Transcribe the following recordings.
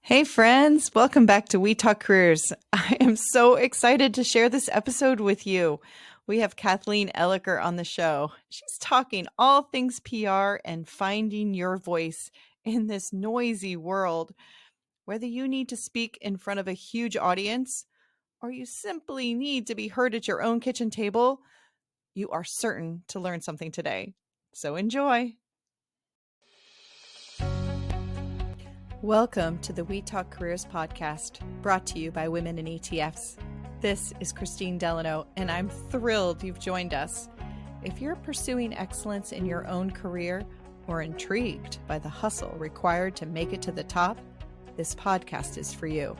Hey friends, welcome back to We Talk Careers. I am so excited to share this episode with you. We have Kathleen Elicker on the show. She's talking all things PR and finding your voice in this noisy world. Whether you need to speak in front of a huge audience or you simply need to be heard at your own kitchen table, you are certain to learn something today. So enjoy. Welcome to the We Talk Careers podcast, brought to you by Women in ETFs. This is Christine Delano, and I'm thrilled you've joined us. If you're pursuing excellence in your own career or intrigued by the hustle required to make it to the top, this podcast is for you.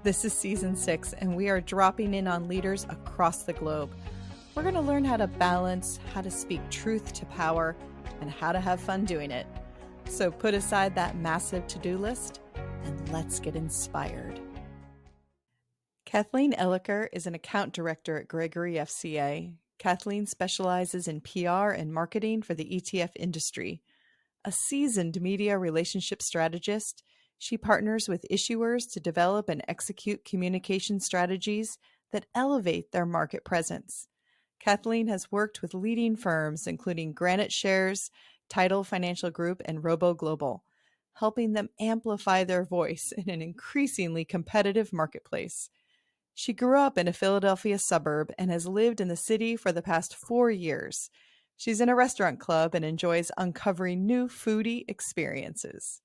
This is season 6, and we are dropping in on leaders across the globe. We're going to learn how to balance, how to speak truth to power, and how to have fun doing it. So put aside that massive to-do list and let's get inspired. Kathleen Elicker is an account director at Gregory FCA. Kathleen specializes in PR and marketing for the ETF industry. A seasoned media relationship strategist, she partners with issuers to develop and execute communication strategies that elevate their market presence. Kathleen has worked with leading firms including GraniteShares, Tidal Financial Group, and ROBO Global, helping them amplify their voice in an increasingly competitive marketplace. She grew up in a Philadelphia suburb and has lived in the city for the past 4 years. She's in a restaurant club and enjoys uncovering new foodie experiences.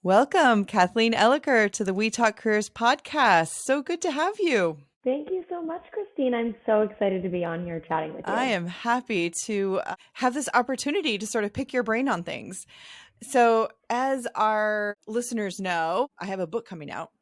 Welcome, Kathleen Elicker, to the We Talk Careers podcast. So good to have you. Thank you so much, Christine. I'm so excited to be on here chatting with you. I am happy to have this opportunity to sort of pick your brain on things. So as our listeners know, I have a book coming out.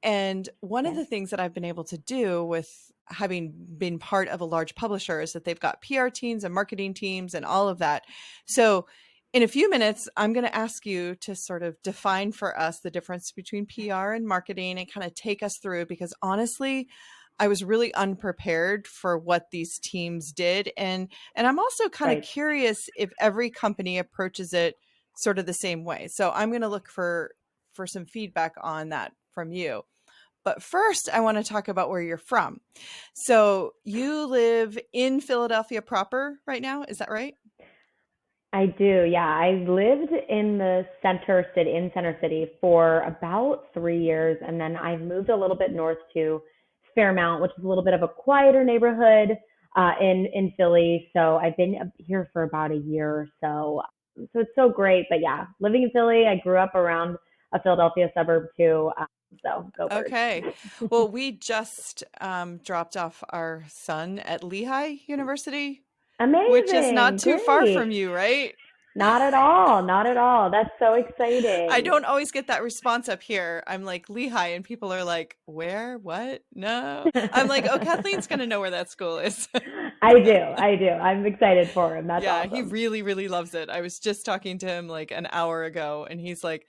And one of the things that I've been able to do with having been part of a large publisher is that they've got PR teams and marketing teams and all of that. So in a few minutes, I'm going to ask you to sort of define for us the difference between PR and marketing and kind of take us through, because honestly, I was really unprepared for what these teams did. And I'm also kind of curious if every company approaches it sort of the same way. So I'm going to look for some feedback on that from you. But first, I want to talk about where you're from. So you live in Philadelphia proper right now. Is that right? I do. Yeah. I lived in the Center City for about 3 years. And then I moved a little bit north to Fairmount, which is a little bit of a quieter neighborhood in Philly. So I've been here for about a year or so. So it's so great. But yeah, living in Philly, I grew up around a Philadelphia suburb too. So go Birds. Okay. Well, we just dropped off our son at Lehigh University. Amazing. Which is not too far from you, right? Not at all. Not at all. That's so exciting. I don't always get that response up here. I'm like, Lehigh, and people are like, where? What? No. I'm like, oh, Kathleen's going to know where that school is. I do. I'm excited for him. That's awesome. He really, really loves it. I was just talking to him like an hour ago, and he's like,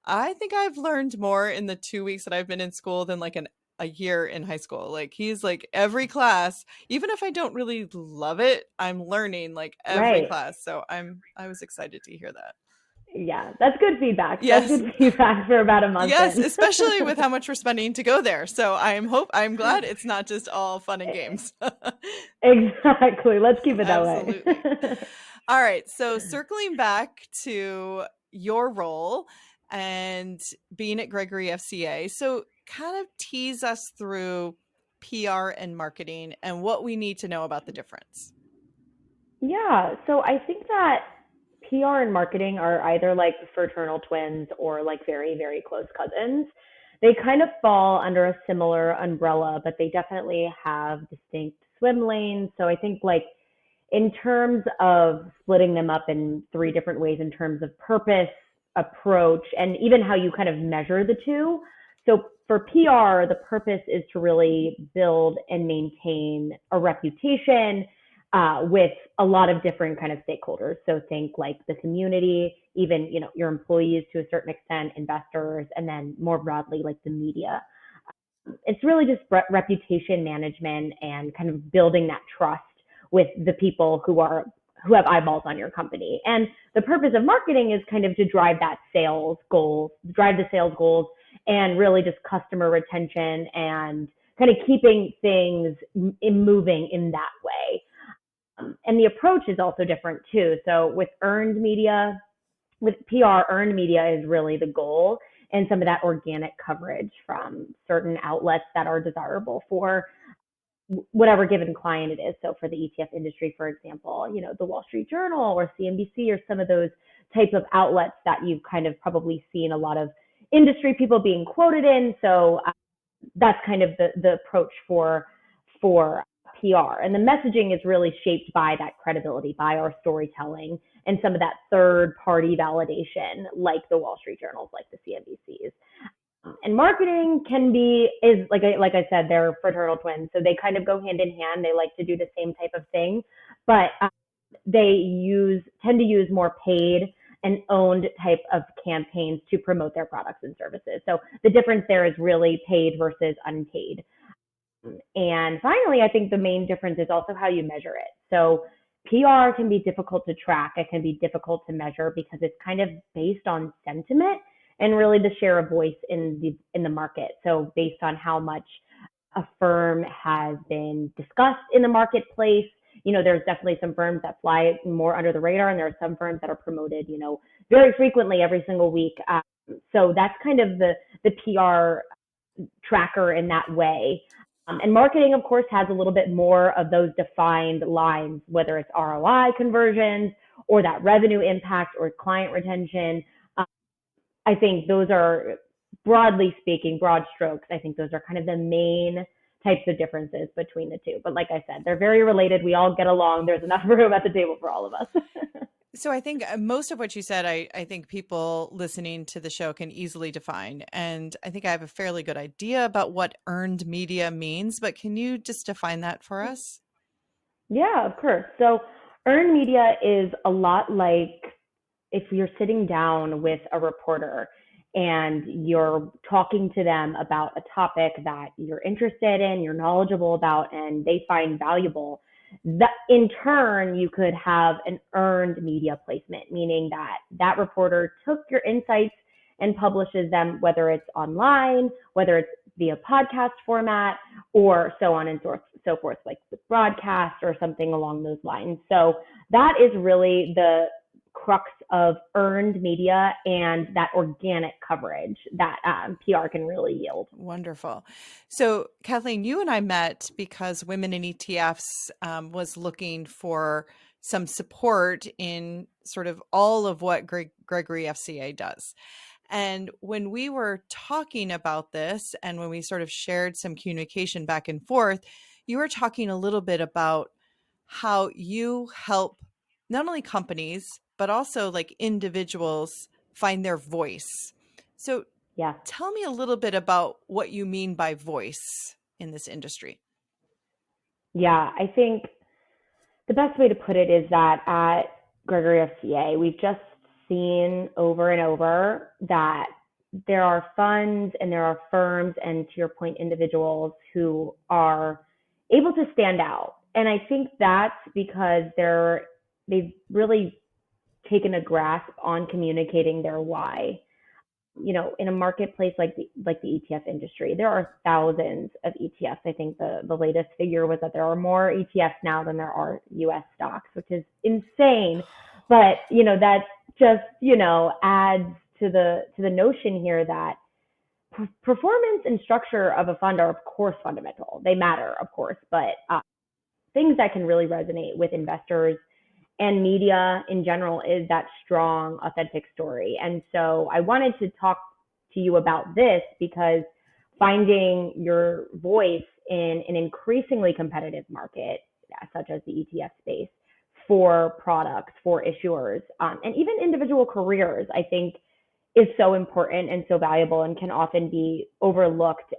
I think I've learned more in the 2 weeks that I've been in school than like a year in high school. Like he's like every class, even if I don't really love it, I'm learning like every class. So I was excited to hear that. Yeah, that's good feedback. Yes. That's good feedback for about a month. Yes, especially with how much we're spending to go there. So I'm glad it's not just all fun and games. Exactly. Let's keep it that Absolutely. way. All right. So circling back to your role and being at Gregory FCA. So kind of tease us through PR and marketing and what we need to know about the difference. Yeah. So I think that PR and marketing are either like fraternal twins or like very, very close cousins. They kind of fall under a similar umbrella, but they definitely have distinct swim lanes. So I think like in terms of splitting them up in 3 different ways in terms of purpose, approach, and even how you kind of measure the two. So for PR, the purpose is to really build and maintain a reputation with a lot of different kind of stakeholders. So think like the community, even, your employees to a certain extent, investors, and then more broadly, like the media. It's really just reputation management and kind of building that trust with the people who have eyeballs on your company. And the purpose of marketing is kind of to drive the sales goals and really just customer retention and kind of keeping things moving in that way. And the approach is also different too. So with earned media, with PR, earned media is really the goal, and some of that organic coverage from certain outlets that are desirable for whatever given client it is. So for the ETF industry, for example, the Wall Street Journal or CNBC or some of those type of outlets that you've kind of probably seen a lot of industry people being quoted in. So that's kind of the approach for PR. And the messaging is really shaped by that credibility, by our storytelling, and some of that third party validation, like the Wall Street Journals, like the CNBCs. And marketing is like I said, they're fraternal twins, so they kind of go hand in hand. They like to do the same type of thing, but they tend to use more paid and owned type of campaigns to promote their products and services. So the difference there is really paid versus unpaid. And finally, I think the main difference is also how you measure it. So PR can be difficult to track. It can be difficult to measure because it's kind of based on sentiment and really the share of voice in the market. So based on how much a firm has been discussed in the marketplace, there's definitely some firms that fly more under the radar, and there are some firms that are promoted, very frequently every single week. So that's kind of the PR tracker in that way. And marketing, of course, has a little bit more of those defined lines, whether it's ROI conversions or that revenue impact or client retention. I think those are, broadly speaking, broad strokes, I think those are kind of the main types of differences between the two. But like I said, they're very related. We all get along. There's enough room at the table for all of us. So I think most of what you said, I think people listening to the show can easily define. And I think I have a fairly good idea about what earned media means, but can you just define that for us? Yeah, of course. So earned media is a lot like if you're sitting down with a reporter and you're talking to them about a topic that you're interested in, you're knowledgeable about, and they find valuable, that in turn, you could have an earned media placement, meaning that that reporter took your insights and publishes them, whether it's online, whether it's via podcast format, or so on and so forth, like the broadcast or something along those lines. So that is really the crux of earned media and that organic coverage that PR can really yield. Wonderful. So Kathleen, you and I met because Women in ETFs was looking for some support in sort of all of what Gregory FCA does. And when we were talking about this and when we sort of shared some communication back and forth, you were talking a little bit about how you help not only companies, but also like individuals find their voice. So yeah, tell me a little bit about what you mean by voice in this industry. Yeah, I think the best way to put it is that at Gregory FCA, we've just seen over and over that there are funds and there are firms and, to your point, individuals who are able to stand out. And I think that's because they've really taken a grasp on communicating their why. In a marketplace like the ETF industry, there are thousands of ETFs. I think the latest figure was that there are more ETFs now than there are US stocks, which is insane. But, that just, adds to the notion here that performance and structure of a fund are, of course, fundamental. They matter, of course, but things that can really resonate with investors and media in general is that strong, authentic story. And so I wanted to talk to you about this because finding your voice in an increasingly competitive market, such as the ETF space, for products, for issuers, and even individual careers, I think is so important and so valuable and can often be overlooked.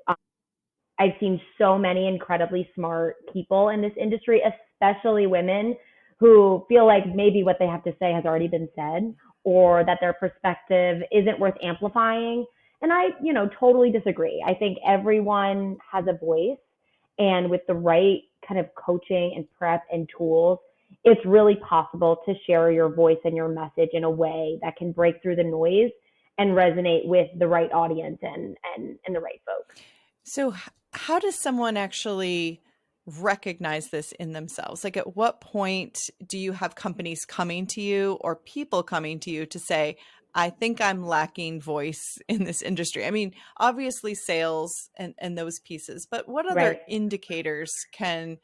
I've seen so many incredibly smart people in this industry, especially women, who feel like maybe what they have to say has already been said or that their perspective isn't worth amplifying. And I, totally disagree. I think everyone has a voice, and with the right kind of coaching and prep and tools, it's really possible to share your voice and your message in a way that can break through the noise and resonate with the right audience and the right folks. So how does someone actually recognize this in themselves? Like, at what point do you have companies coming to you or people coming to you to say, I think I'm lacking voice in this industry? I mean, obviously sales and those pieces, but what other Right. indicators can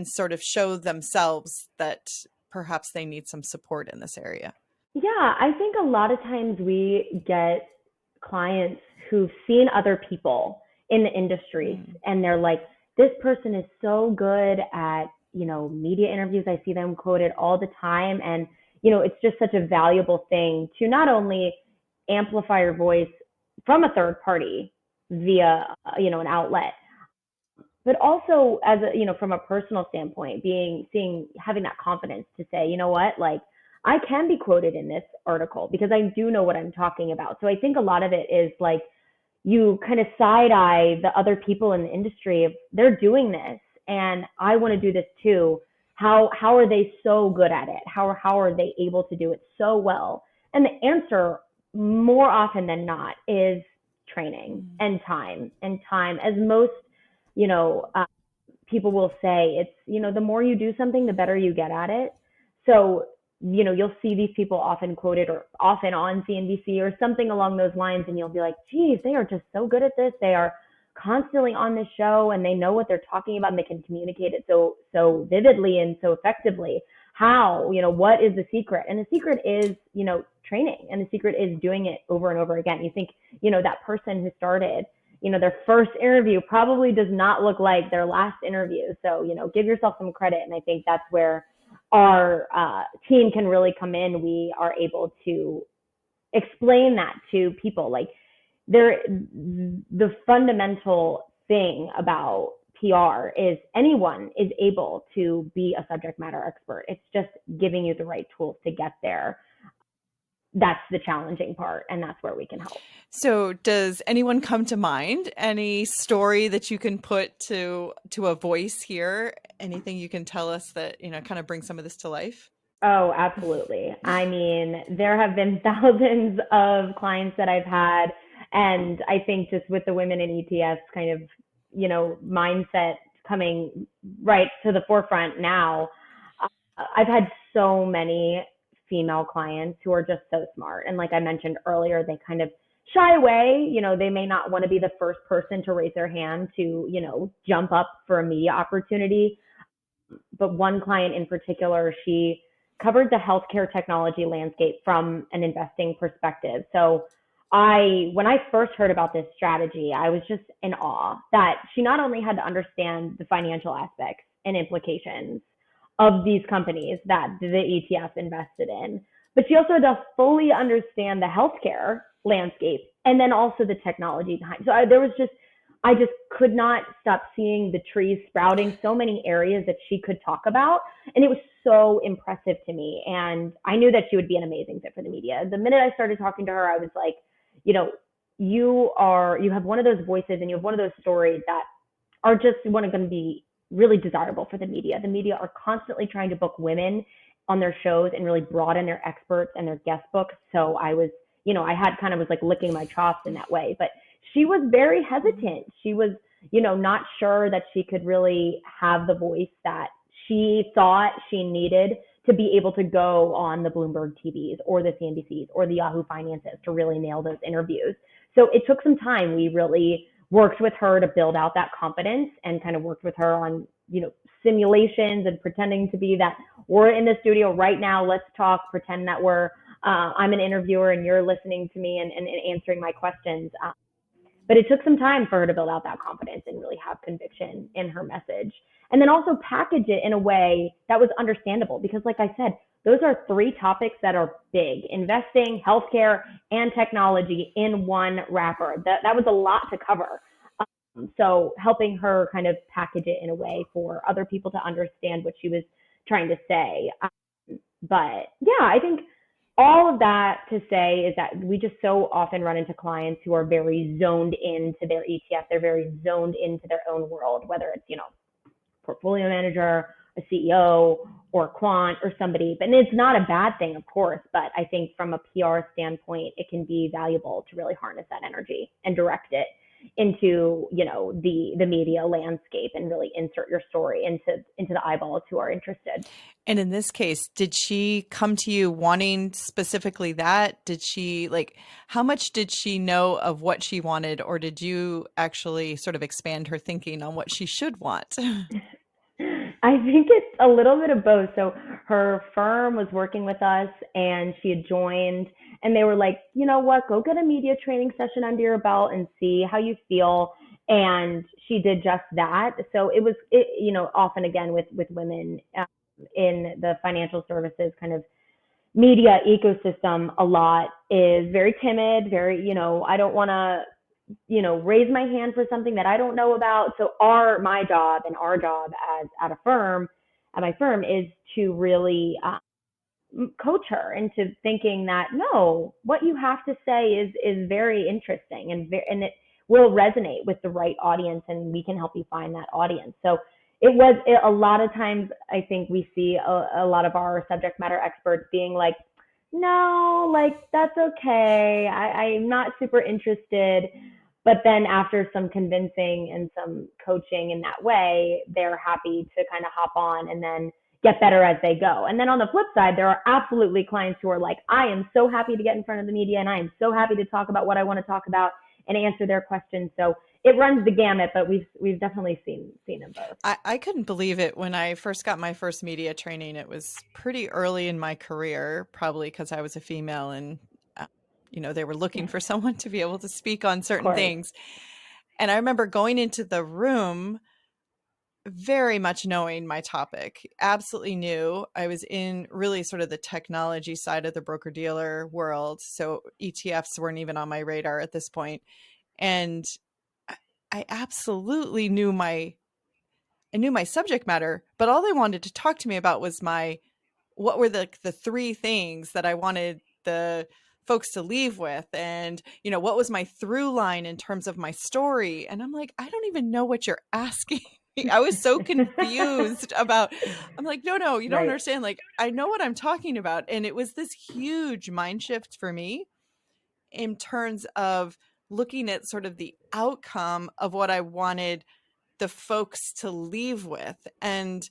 sort of show themselves that perhaps they need some support in this area? Yeah, I think a lot of times we get clients who've seen other people in the industry Mm. and they're like, this person is so good at, media interviews. I see them quoted all the time. And, it's just such a valuable thing to not only amplify your voice from a third party via, an outlet, but also as a, from a personal standpoint, having that confidence to say, you know what, like I can be quoted in this article because I do know what I'm talking about. So I think a lot of it is like you kind of side eye the other people in the industry. They're doing this and I want to do this too. How are they so good at it? How are they able to do it so well? And the answer more often than not is training and time. As most, you know, uh, people will say, it's, the more you do something, the better you get at it. So, you'll see these people often quoted or often on CNBC or something along those lines. And you'll be like, geez, they are just so good at this. They are constantly on this show and they know what they're talking about and they can communicate it so vividly and so effectively. How, what is the secret? And the secret is, training, and the secret is doing it over and over again. You think, that person who started, their first interview probably does not look like their last interview. So, give yourself some credit. And I think that's where our team can really come in. We are able to explain that to people. Like the fundamental thing about PR is anyone is able to be a subject matter expert. It's just giving you the right tools to get there. That's the challenging part, and that's where we can help. So does anyone come to mind? Any story that you can put to a voice here? Anything you can tell us that, kind of brings some of this to life? Oh, absolutely. I mean, there have been thousands of clients that I've had, and I think just with the women in ETFs kind of, mindset coming right to the forefront now, I've had so many female clients who are just so smart. And like I mentioned earlier, they kind of shy away. They may not want to be the first person to raise their hand to, jump up for a media opportunity. But one client in particular, she covered the healthcare technology landscape from an investing perspective. So when I first heard about this strategy, I was just in awe that she not only had to understand the financial aspects and implications of these companies that the ETF invested in, but she also had to fully understand the healthcare landscape and then also the technology behind. So I just could not stop seeing the trees sprouting, so many areas that she could talk about. And it was so impressive to me. And I knew that she would be an amazing fit for the media. The minute I started talking to her, I was like, you have one of those voices and you have one of those stories that are just going to be really desirable for the media. The media are constantly trying to book women on their shows and really broaden their experts and their guest books. So I was, I had kind of was like licking my chops in that way, but she was very hesitant. She was, not sure that she could really have the voice that she thought she needed to be able to go on the Bloomberg TVs or the CNBCs or the Yahoo Finances to really nail those interviews. So it took some time. We really worked with her to build out that confidence and kind of worked with her on, simulations and pretending to be that we're in the studio right now. Let's talk, pretend that I'm an interviewer and you're listening to me and answering my questions. But it took some time for her to build out that confidence and really have conviction in her message. And then also package it in a way that was understandable. Because like I said, those are three topics that are big: investing, healthcare, and technology in one wrapper. That was a lot to cover. So helping her kind of package it in a way for other people to understand what she was trying to say. But yeah, I think all of that to say is that we just so often run into clients who are very zoned into their ETF. They're very zoned into their own world, whether it's, portfolio manager a CEO or quant or somebody. And it's not a bad thing, of course, but I think from a PR standpoint, it can be valuable to really harness that energy and direct it into, the media landscape and really insert your story into the eyeballs who are interested. And in this case, did she come to you wanting specifically that? Did she how much did she know of what she wanted, or did you actually sort of expand her thinking on what she should want? I think it's a little bit of both. So her firm was working with us and she had joined, and they were like, you know what, go get a media training session under your belt and see how you feel. And she did just that. So often again with women in the financial services kind of media ecosystem, a lot is very timid, very, I don't want to, raise my hand for something that I don't know about. So my job and our job as at my firm is to really coach her into thinking that no, what you have to say is very interesting and it will resonate with the right audience, and we can help you find that audience. So a lot of times I think we see a lot of our subject matter experts being like, no, like that's okay. I'm not super interested. But then after some convincing and some coaching in that way, they're happy to kind of hop on and then get better as they go. And then on the flip side, there are absolutely clients who are like, I am so happy to get in front of the media and I am so happy to talk about what I want to talk about and answer their questions. So it runs the gamut, but we've definitely seen them both. I couldn't believe it when I first got my first media training. It was pretty early in my career, probably because I was a female and they were looking for someone to be able to speak on certain things. And I remember going into the room very much knowing my topic, absolutely knew. I was in really sort of the technology side of the broker dealer world. So ETFs weren't even on my radar at this point. And I absolutely knew my subject matter, but all they wanted to talk to me about was what were the three things that I wanted the folks to leave with, and what was my through line in terms of my story. And I'm like, I don't even know what you're asking me. I was so confused about, I'm like, no, you don't understand. Like, I know what I'm talking about. And it was this huge mind shift for me in terms of looking at sort of the outcome of what I wanted the folks to leave with, and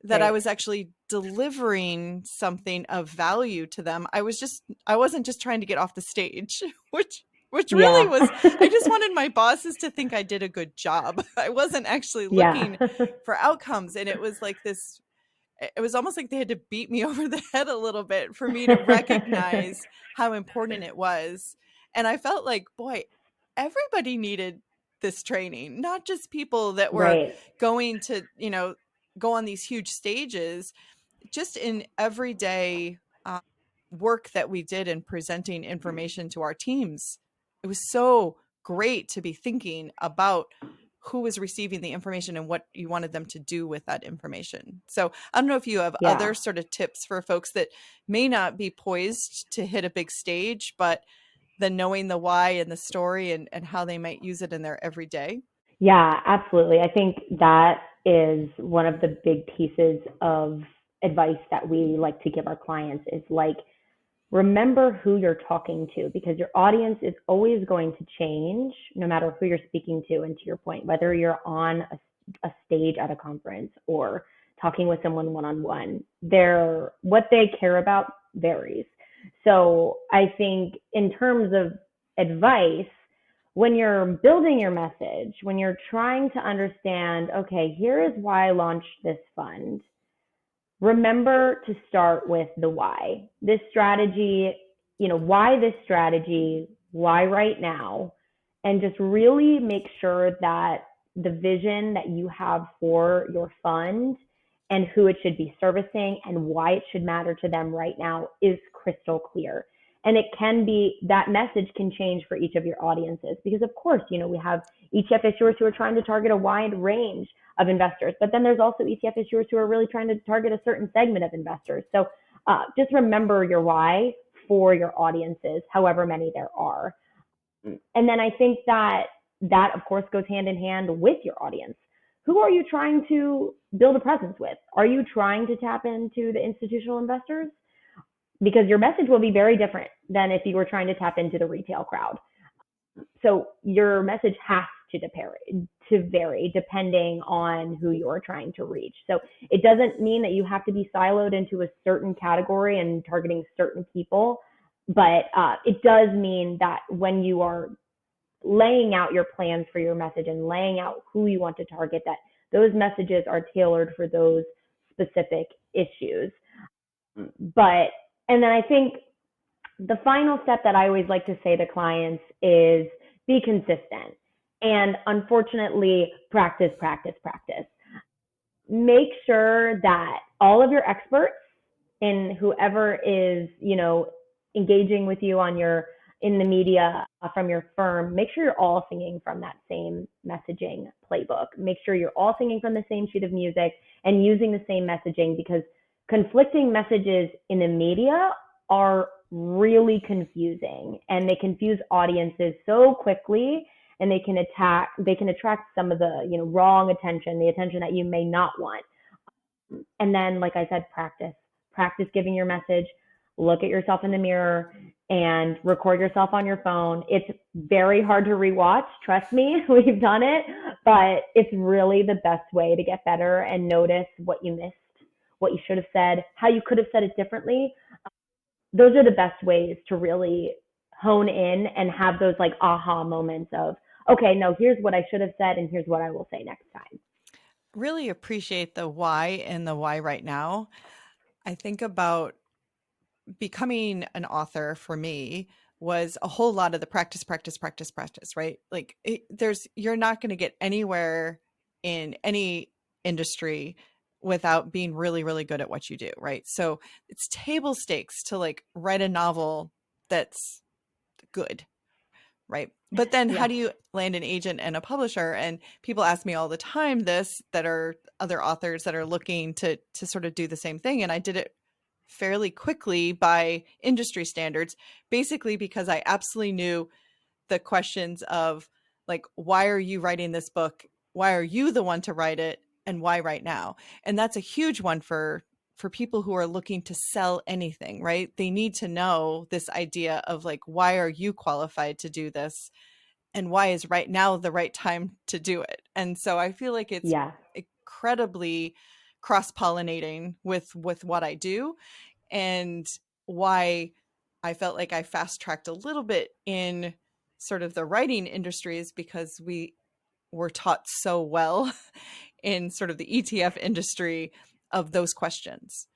that I was actually delivering something of value to them. I wasn't just trying to get off the stage, which really was, I just wanted my bosses to think I did a good job. I wasn't actually looking for outcomes. And it was like this, it was almost like they had to beat me over the head a little bit for me to recognize how important it was. And I felt like, boy, everybody needed this training, not just people that were going to, go on these huge stages, just in everyday work that we did in presenting information to our teams. It was so great to be thinking about who was receiving the information and what you wanted them to do with that information. So I don't know if you have other sort of tips for folks that may not be poised to hit a big stage, but then knowing the why and the story and how they might use it in their everyday. Yeah, absolutely. I think that is one of the big pieces of advice that we like to give our clients is like, remember who you're talking to, because your audience is always going to change no matter who you're speaking to. And to your point, whether you're on a stage at a conference or talking with someone one-on-one, what they care about varies. So I think in terms of advice, when you're building your message, when you're trying to understand, okay, here is why I launched this fund, remember to start with the why. This strategy, why this strategy, why right now, and just really make sure that the vision that you have for your fund and who it should be servicing and why it should matter to them right now is crystal clear. And it can be, that message can change for each of your audiences because of course, we have ETF issuers who are trying to target a wide range of investors, but then there's also ETF issuers who are really trying to target a certain segment of investors. So just remember your why for your audiences, however many there are. And then I think that of course goes hand in hand with your audience. who are you trying to build a presence with? Are you trying to tap into the institutional investors? Because your message will be very different than if you were trying to tap into the retail crowd. So your message has to vary depending on who you're trying to reach. So it doesn't mean that you have to be siloed into a certain category and targeting certain people, but it does mean that when you are laying out your plans for your message and laying out who you want to target, that those messages are tailored for those specific issues. But, and then I think the final step that I always like to say to clients is be consistent. And unfortunately, practice, practice, practice. Make sure that all of your experts and whoever is, engaging with you on in the media from your firm, make sure you're all singing from that same messaging playbook. Make sure you're all singing from the same sheet of music and using the same messaging, because conflicting messages in the media are really confusing, and they confuse audiences so quickly, and they can attract some of the wrong attention, the attention that you may not want. And then, like I said, practice giving your message. Look at yourself in the mirror and record yourself on your phone. It's very hard to rewatch, trust me. We've done it, but it's really the best way to get better and notice what you missed, what you should have said, how you could have said it differently. Those are the best ways to really hone in and have those like aha moments of, okay, no, here's what I should have said and here's what I will say next time. Really appreciate the why and the why right now. I think about becoming an author for me was a whole lot of the practice, practice, practice, practice, right? Like you're not going to get anywhere in any industry without being really, really good at what you do, right? So it's table stakes to like write a novel that's good, right? But then how do you land an agent and a publisher? And people ask me all the time this, that are other authors that are looking to sort of do the same thing. And I did it fairly quickly by industry standards, basically because I absolutely knew the questions of like, why are you writing this book? Why are you the one to write it? And why right now? And that's a huge one for people who are looking to sell anything, right? They need to know this idea of like, why are you qualified to do this? And why is right now the right time to do it? And so I feel like it's incredibly cross-pollinating with what I do, and why I felt like I fast-tracked a little bit in sort of the writing industries, because we were taught so well in sort of the ETF industry of those questions.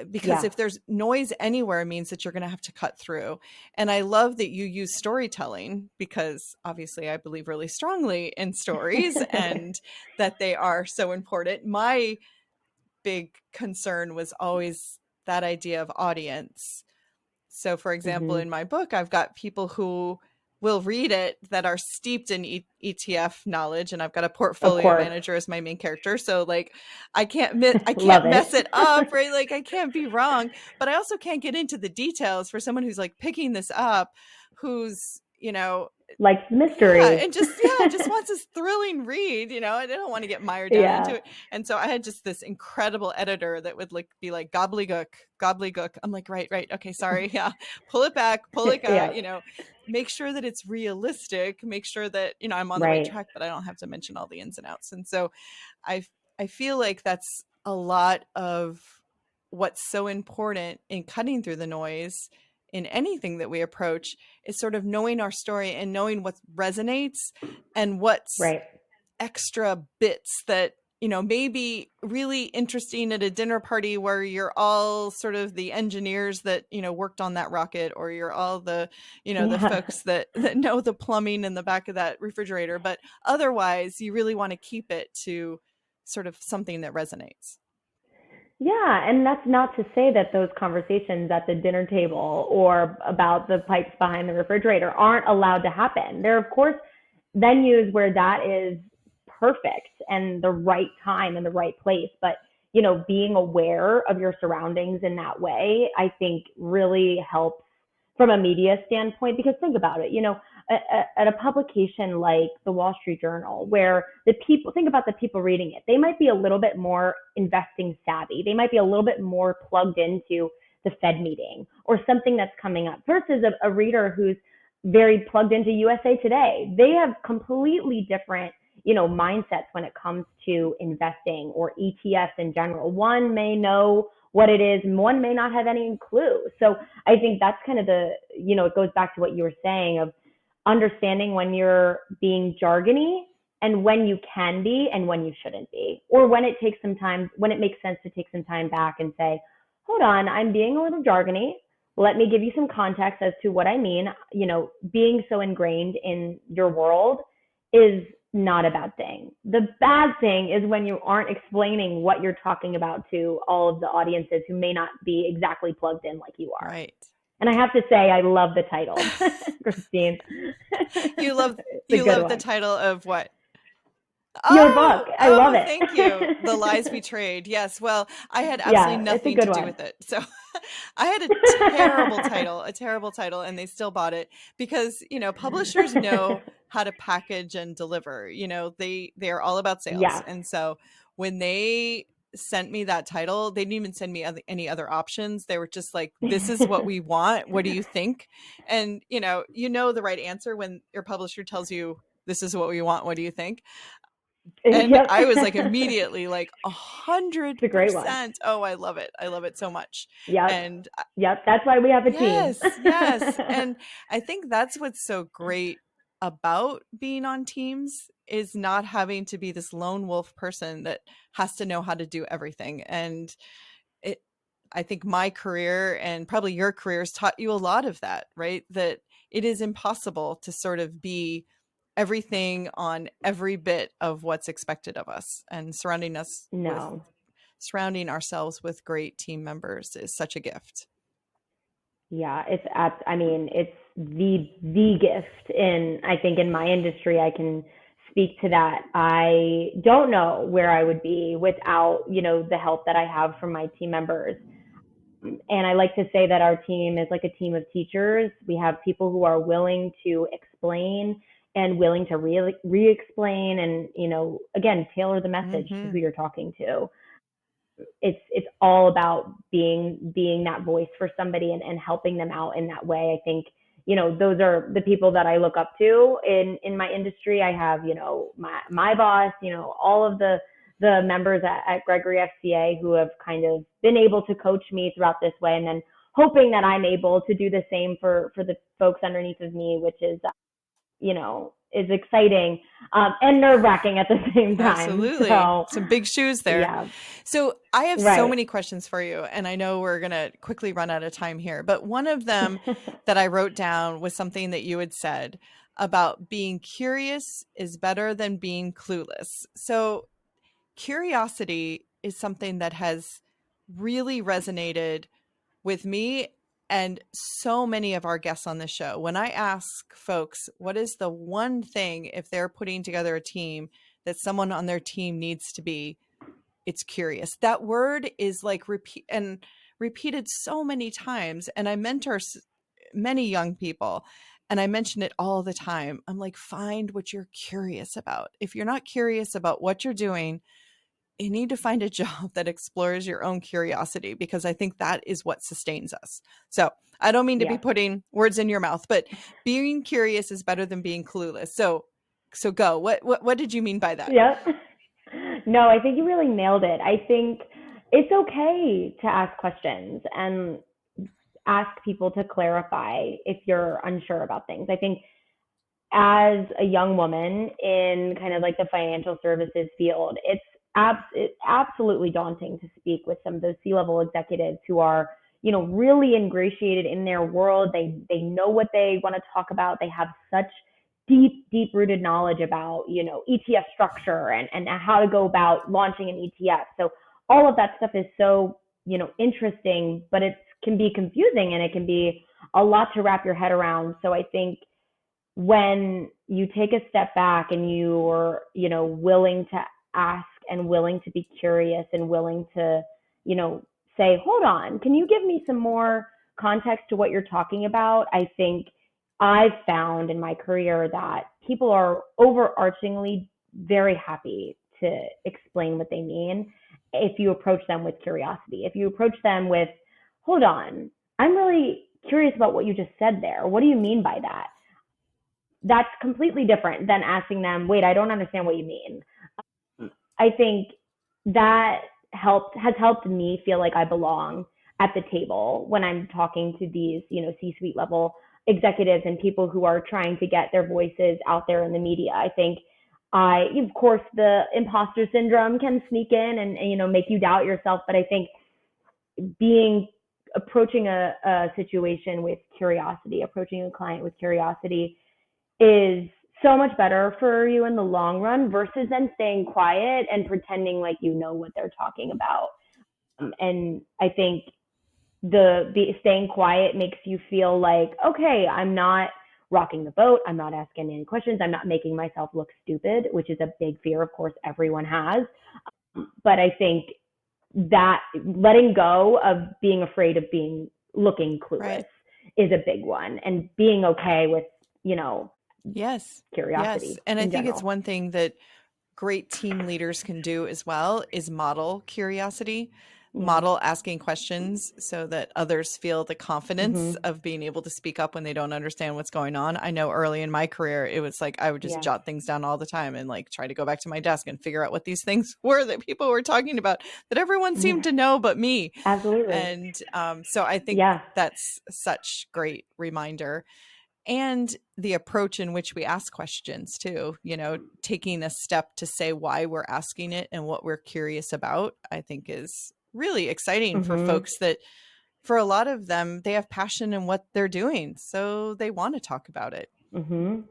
Because if there's noise anywhere, it means that you're going to have to cut through. And I love that you use storytelling, because obviously I believe really strongly in stories and that they are so important. My big concern was always that idea of audience. So for example, in my book, I've got people who will read it that are steeped in ETF knowledge, and I've got a portfolio manager as my main character. So like, I can't mess it up, right? Like I can't be wrong, but I also can't get into the details for someone who's like picking this up, who's, like mystery, and just wants this thrilling read, I don't want to get mired down into it. And so I had just this incredible editor that would like be like gobbledygook. I'm like, right, okay, sorry, pull it back, make sure that it's realistic, make sure that I'm on the right track, but I don't have to mention all the ins and outs. And so I feel like that's a lot of what's so important in cutting through the noise in anything that we approach, is sort of knowing our story and knowing what resonates and what's extra bits that, may be really interesting at a dinner party where you're all sort of the engineers that, worked on that rocket, or you're all the, the folks that know the plumbing in the back of that refrigerator. But otherwise, you really want to keep it to sort of something that resonates. Yeah, and that's not to say that those conversations at the dinner table or about the pipes behind the refrigerator aren't allowed to happen. There are, of course, venues where that is perfect and the right time and the right place. But, being aware of your surroundings in that way, I think really helps from a media standpoint. Because think about it, at a publication like the Wall Street Journal, where the people, think about the people reading it, they might be a little bit more investing savvy. They might be a little bit more plugged into the Fed meeting or something that's coming up versus a reader who's very plugged into USA Today. They have completely different, mindsets when it comes to investing or ETFs in general. One may know what it is and one may not have any clue. So I think that's kind of it goes back to what you were saying of understanding when you're being jargony and when you can be and when you shouldn't be, or when it takes some time, when it makes sense to take some time back and say, hold on, I'm being a little jargony. Let me give you some context as to what I mean. Being so ingrained in your world is not a bad thing. The bad thing is when you aren't explaining what you're talking about to all of the audiences who may not be exactly plugged in like you are. Right. And I have to say, I love the title, Christine. You love the title of what? Your book. I love it. Thank you. The Lies We Trade. Yes. Well, I had absolutely nothing to do with it. So I had a terrible title, and they still bought it because, publishers know how to package and deliver. They are all about sales. Yeah. And so when they sent me that title, they didn't even send me any other options. They were just like, this is what we want. What do you think? And, the right answer when your publisher tells you, this is what we want. What do you think? And Yep. I was like immediately like 100%. It's a great one. Oh, I love it. I love it so much. Yep. And that's why we have a team. Yes. And I think that's what's so great about being on teams is not having to be this lone wolf person that has to know how to do everything. And I think my career and probably your career has taught you a lot of that, right? That it is impossible to sort of be everything on every bit of what's expected of us, and surrounding ourselves with great team members is such a gift. Yeah, it's the gift I think in my industry. I can speak to that. I don't know where I would be without, the help that I have from my team members. And I like to say that our team is like a team of teachers. We have people who are willing to explain and willing to re-explain and, again, tailor the message to who you're talking to. It's all about being that voice for somebody and helping them out in that way. I think, those are the people that I look up to in my industry. I have, my boss, all of the members at Gregory FCA who have kind of been able to coach me throughout this way, and then hoping that I'm able to do the same for the folks underneath of me, which is, is exciting and nerve-wracking at the same time. Absolutely. So, some big shoes there. Yeah. So I have so many questions for you, and I know we're going to quickly run out of time here, but one of them that I wrote down was something that you had said about being curious is better than being clueless. So curiosity is something that has really resonated with me and so many of our guests on the show. When I ask folks, what is the one thing if they're putting together a team that someone on their team needs to be, it's curious. That word is like repeated so many times. And I mentor many young people and I mention it all the time. I'm like, find what you're curious about. If you're not curious about what you're doing, you need to find a job that explores your own curiosity, because I think that is what sustains us. So I don't mean to be putting words in your mouth, but being curious is better than being clueless. So go. What did you mean by that? Yeah. No, I think you really nailed it. I think it's okay to ask questions and ask people to clarify if you're unsure about things. I think as a young woman in kind of like the financial services field, it's absolutely daunting to speak with some of those C-level executives who are, really ingratiated in their world. They know what they want to talk about. They have such deep rooted knowledge about, ETF structure and how to go about launching an ETF. So all of that stuff is so, interesting, but it can be confusing and it can be a lot to wrap your head around. So I think when you take a step back and you're, willing to ask and willing to be curious and willing to, say, hold on, can you give me some more context to what you're talking about? I think I've found in my career that people are overarchingly very happy to explain what they mean if you approach them with curiosity. If you approach them with, hold on, I'm really curious about what you just said there. What do you mean by that? That's completely different than asking them, wait, I don't understand what you mean. I think that has helped me feel like I belong at the table when I'm talking to these, C-suite level executives and people who are trying to get their voices out there in the media. I think of course, the imposter syndrome can sneak in and make you doubt yourself. But I think being approaching a situation with curiosity, approaching a client with curiosity is so much better for you in the long run versus then staying quiet and pretending like you know what they're talking about. And I think the staying quiet makes you feel like, okay, I'm not rocking the boat. I'm not asking any questions. I'm not making myself look stupid, which is a big fear, of course, everyone has. But I think that letting go of being afraid of looking clueless Right. is a big one, and being okay with, Yes. curiosity Yes. And I in think it's general. one thing that great team leaders can do as well is model curiosity, Yeah. model asking questions so that others feel the confidence Mhm. of being able to speak up when they don't understand what's going on. I know early in my career, it was like I would just Yeah. jot things down all the time and like try to go back to my desk and figure out what these things were that people were talking about that everyone seemed Yeah. to know but me. Absolutely. And so I think Yeah. that's such great reminder, and the approach in which we ask questions too, taking a step to say why we're asking it and what we're curious about, I think is really exciting for Mhm. folks that for a lot of them, they have passion in what they're doing. So they want to talk about it. Mhm.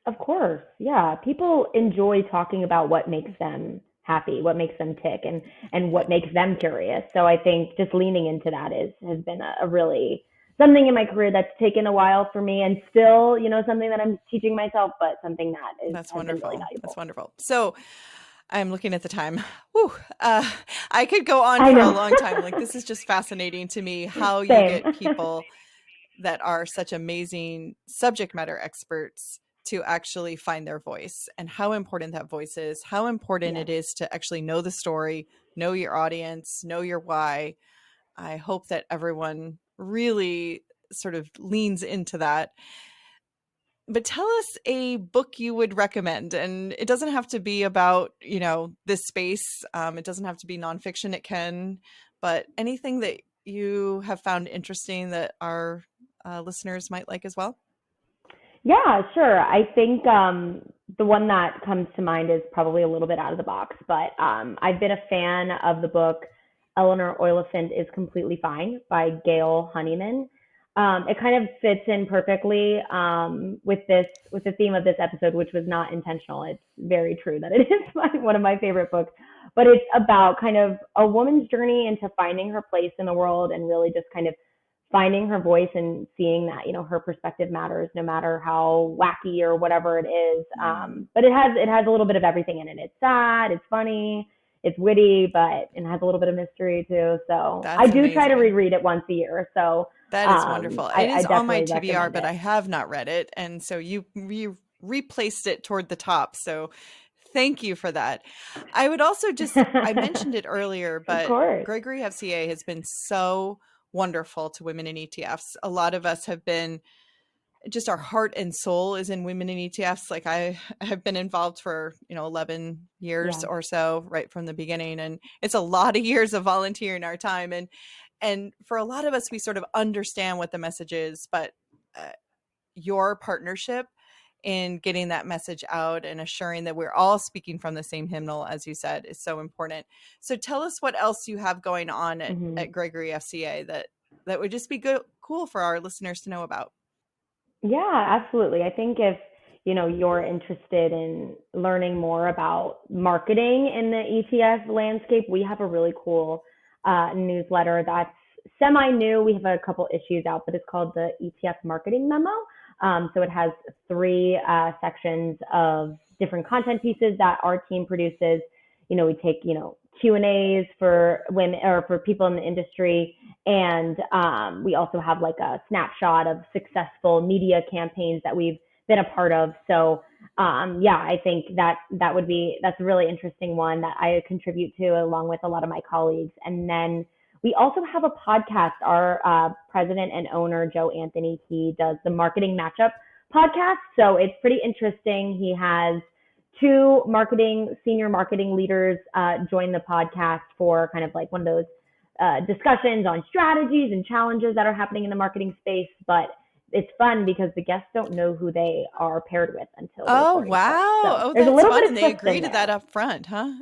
Of course. Yeah. People enjoy talking about what makes them happy, what makes them tick, and Right. what makes them curious. So I think just leaning into that has been a really something in my career that's taken a while for me, and still, something that I'm teaching myself, but something that That's has been really wonderful. That's valuable. wonderful. So I'm looking at the time. Whew, I could go on I for a know. long time. Like, this is just fascinating to me how you Same. get people that are such amazing subject matter experts to actually find their voice and how important that voice is, how important Yeah. it is to actually know the story, know your audience, know your why. I hope that everyone really sort of leans into that. But tell us a book you would recommend. And it doesn't have to be about, this space. It doesn't have to be nonfiction. It can, but anything that you have found interesting that our listeners might like as well. Yeah, sure. I think the one that comes to mind is probably a little bit out of the box, but I've been a fan of the book Eleanor Oliphant is Completely Fine by Gail Honeyman. It kind of fits in perfectly with the theme of this episode, which was not intentional. It's very true that it is one of my favorite books, but it's about kind of a woman's journey into finding her place in the world and really just kind of finding her voice and seeing that her perspective matters no matter how wacky or whatever it is. But it has a little bit of everything in it. It's sad, it's funny, it's witty, but it has a little bit of mystery too. So I That's do try to amazing. reread it once a year. So That is wonderful. It I is on my definitely TBR, recommend but it. I have not read it. And so you replaced it toward the top. So thank you for that. I would also I mentioned it earlier, Of but course. Gregory FCA has been so wonderful to women in ETFs. A lot of us have been, just our heart and soul is in women in ETFs. Like, I have been involved for, 11 years Yeah. or so, right from the beginning. And it's a lot of years of volunteering our time. And for a lot of us, we sort of understand what the message is, but uh, your partnership in getting that message out and assuring that we're all speaking from the same hymnal, as you said, is so important. So tell us what else you have going on Hmm. at Gregory FCA that would just be cool for our listeners to know about. Yeah, absolutely. I think if you're interested in learning more about marketing in the ETF landscape, we have a really cool newsletter that's semi new. We have a couple issues out, but it's called the ETF Marketing Memo. So it has three sections of different content pieces that our team produces. We take Q&As for women or for people in the industry. And we also have like a snapshot of successful media campaigns that we've been a part of. So yeah, I think that's a really interesting one that I contribute to along with a lot of my colleagues. And then we also have a podcast. Our president and owner, Joe Anthony, he does the Marketing Matchup podcast. So it's pretty interesting. He has two senior marketing leaders join the podcast for kind of like one of those discussions on strategies and challenges that are happening in the marketing space. But it's fun because the guests don't know who they are paired with until the recording wow. starts. So Oh, there's that's a little fun. bit And of they twist agree in to there. that up front, huh?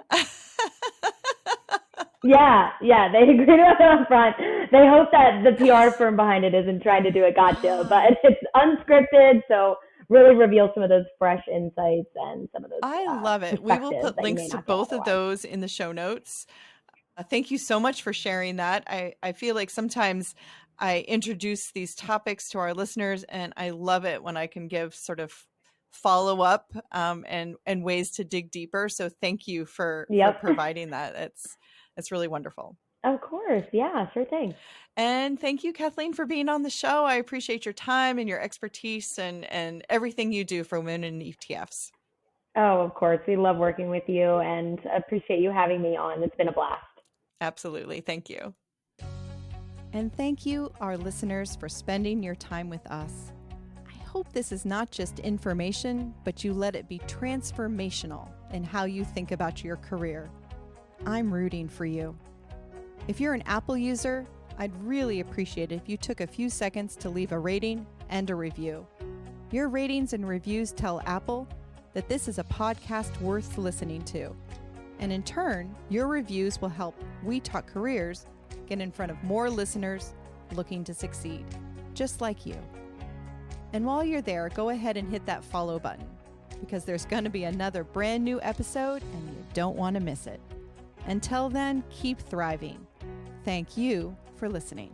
Yeah, they agree to it up front. They hope that the PR firm behind it isn't trying to do a gotcha, but it's unscripted, so really reveals some of those fresh insights and some of those I love it. We will put links to both of those in the show notes. Thank you so much for sharing that. I feel like sometimes I introduce these topics to our listeners, and I love it when I can give sort of follow up and ways to dig deeper. So thank you for providing that. It's really wonderful. Of course. Yeah, sure thing. And thank you, Kathleen, for being on the show. I appreciate your time and your expertise and everything you do for women in ETFs. Oh, of course. We love working with you and appreciate you having me on. It's been a blast. Absolutely. Thank you. And thank you, our listeners, for spending your time with us. I hope this is not just information, but you let it be transformational in how you think about your career. I'm rooting for you. If you're an Apple user, I'd really appreciate it if you took a few seconds to leave a rating and a review. Your ratings and reviews tell Apple that this is a podcast worth listening to. And in turn, your reviews will help We Talk Careers get in front of more listeners looking to succeed, just like you. And while you're there, go ahead and hit that follow button, because there's going to be another brand new episode and you don't want to miss it. Until then, keep thriving. Thank you for listening.